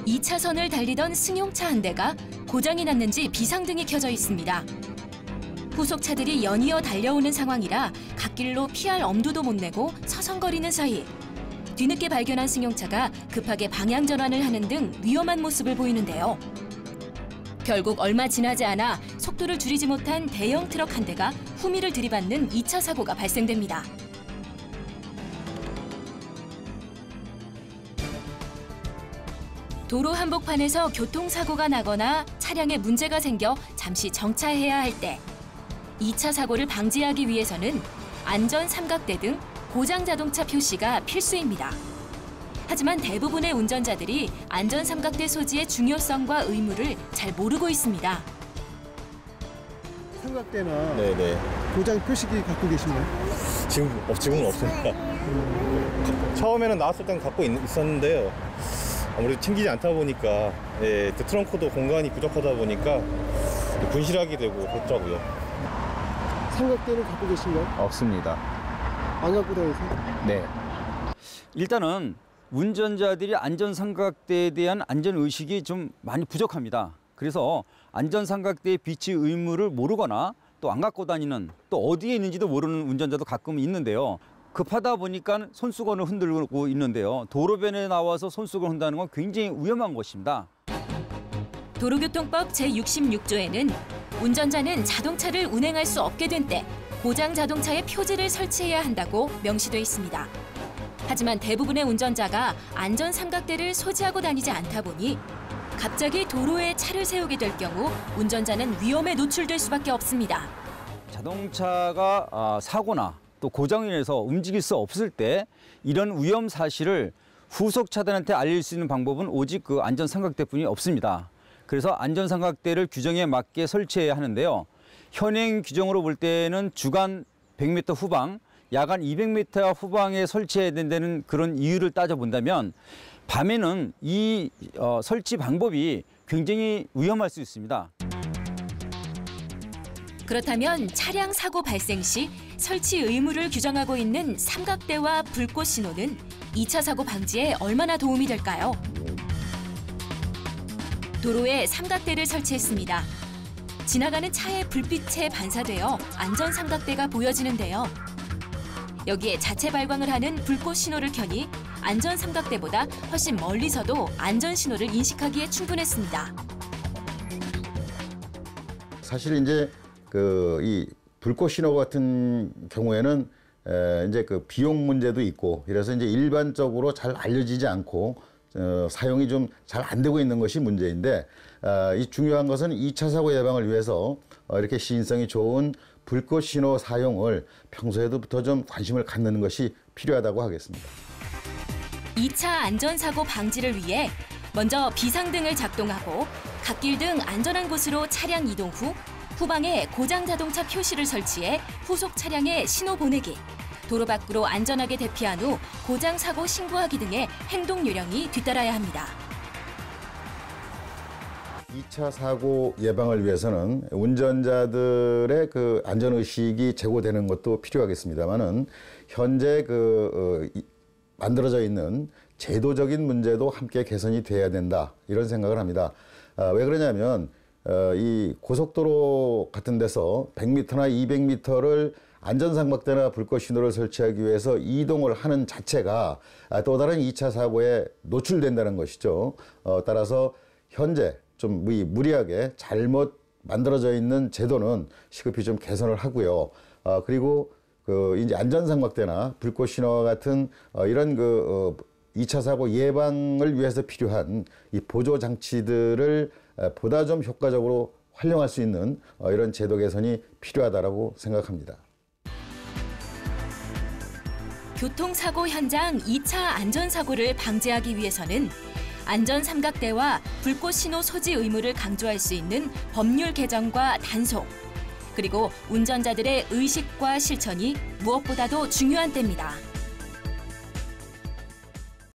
2차선을 달리던 승용차 한 대가 고장이 났는지 비상등이 켜져 있습니다. 후속차들이 연이어 달려오는 상황이라 갓길로 피할 엄두도 못 내고 서성거리는 사이 뒤늦게 발견한 승용차가 급하게 방향 전환을 하는 등 위험한 모습을 보이는데요. 결국 얼마 지나지 않아 속도를 줄이지 못한 대형 트럭 한 대가 후미를 들이받는 2차 사고가 발생됩니다. 도로 한복판에서 교통사고가 나거나 차량에 문제가 생겨 잠시 정차해야 할 때 2차 사고를 방지하기 위해서는 안전 삼각대 등 고장 자동차 표시가 필수입니다. 하지만 대부분의 운전자들이 안전 삼각대 소지의 중요성과 의무를 잘 모르고 있습니다. 삼각대나 네네. 고장 표시기 갖고 계신가요? 지금은 없습니다. 처음에는 나왔을 땐 갖고 있었는데요. 아무래도 챙기지 않다 보니까 트렁크도 공간이 부족하다 보니까 분실하게 되고 그렇더라고요. 삼각대는 갖고 계신가요? 없습니다. 안 갖고 다니세요? 네. 일단은 운전자들이 안전삼각대에 대한 안전의식이 좀 많이 부족합니다. 그래서 안전삼각대의 비치 의무를 모르거나 또 안 갖고 다니는, 또 어디에 있는지도 모르는 운전자도 가끔 있는데요. 급하다 보니까 손수건을 흔들고 있는데요. 도로변에 나와서 손수건을 흔다는 건 굉장히 위험한 것입니다. 도로교통법 제66조에는 운전자는 자동차를 운행할 수 없게 된 때 고장 자동차에 표지를 설치해야 한다고 명시돼 있습니다. 하지만 대부분의 운전자가 안전 삼각대를 소지하고 다니지 않다 보니 갑자기 도로에 차를 세우게 될 경우 운전자는 위험에 노출될 수밖에 없습니다. 자동차가 사고나 또 고장이 인해서 움직일 수 없을 때 이런 위험 사실을 후속차들한테 알릴 수 있는 방법은 오직 그 안전삼각대뿐이 없습니다. 그래서 안전삼각대를 규정에 맞게 설치해야 하는데요. 현행 규정으로 볼 때는 주간 100m 후방, 야간 200m 후방에 설치해야 된다는 그런 이유를 따져본다면 밤에는 이 설치 방법이 굉장히 위험할 수 있습니다. 그렇다면 차량 사고 발생 시 설치 의무를 규정하고 있는 삼각대와 불꽃 신호는 2차 사고 방지에 얼마나 도움이 될까요? 도로에 삼각대를 설치했습니다. 지나가는 차의 불빛에 반사되어 안전 삼각대가 보여지는데요. 여기에 자체 발광을 하는 불꽃 신호를 켜니 안전 삼각대보다 훨씬 멀리서도 안전 신호를 인식하기에 충분했습니다. 사실 이제 이 불꽃 신호 같은 경우에는 이제 그 비용 문제도 있고 이래서 이제 일반적으로 잘 알려지지 않고 사용이 좀 잘 안 되고 있는 것이 문제인데 이 중요한 것은 2차 사고 예방을 위해서 이렇게 시인성이 좋은 불꽃 신호 사용을 평소에도부터 좀 관심을 갖는 것이 필요하다고 하겠습니다. 2차 안전사고 방지를 위해 먼저 비상등을 작동하고 갓길 등 안전한 곳으로 차량 이동 후 후방에 고장 자동차 표시를 설치해 후속 차량에 신호 보내기, 도로 밖으로 안전하게 대피한 후 고장 사고 신고하기 등의 행동 요령이 뒤따라야 합니다. 2차 사고 예방을 위해서는 운전자들의 그 안전의식이 제고되는 것도 필요하겠습니다만은 현재 만들어져 있는 제도적인 문제도 함께 개선이 돼야 된다, 이런 생각을 합니다. 왜 그러냐면 이 고속도로 같은 데서 100m나 200m를 안전삼각대나 불꽃 신호를 설치하기 위해서 이동을 하는 자체가 또 다른 2차 사고에 노출된다는 것이죠. 따라서 현재 좀 무리하게 잘못 만들어져 있는 제도는 시급히 좀 개선을 하고요. 그리고 이제 안전삼각대나 불꽃 신호와 같은 이런 2차 사고 예방을 위해서 필요한 이 보조 장치들을 보다 좀 효과적으로 활용할 수 있는 이런 제도 개선이 필요하다라고 생각합니다. 교통사고 현장 2차 안전사고를 방지하기 위해서는 안전삼각대와 불꽃신호 소지 의무를 강조할 수 있는 법률 개정과 단속, 그리고 운전자들의 의식과 실천이 무엇보다도 중요한 때입니다.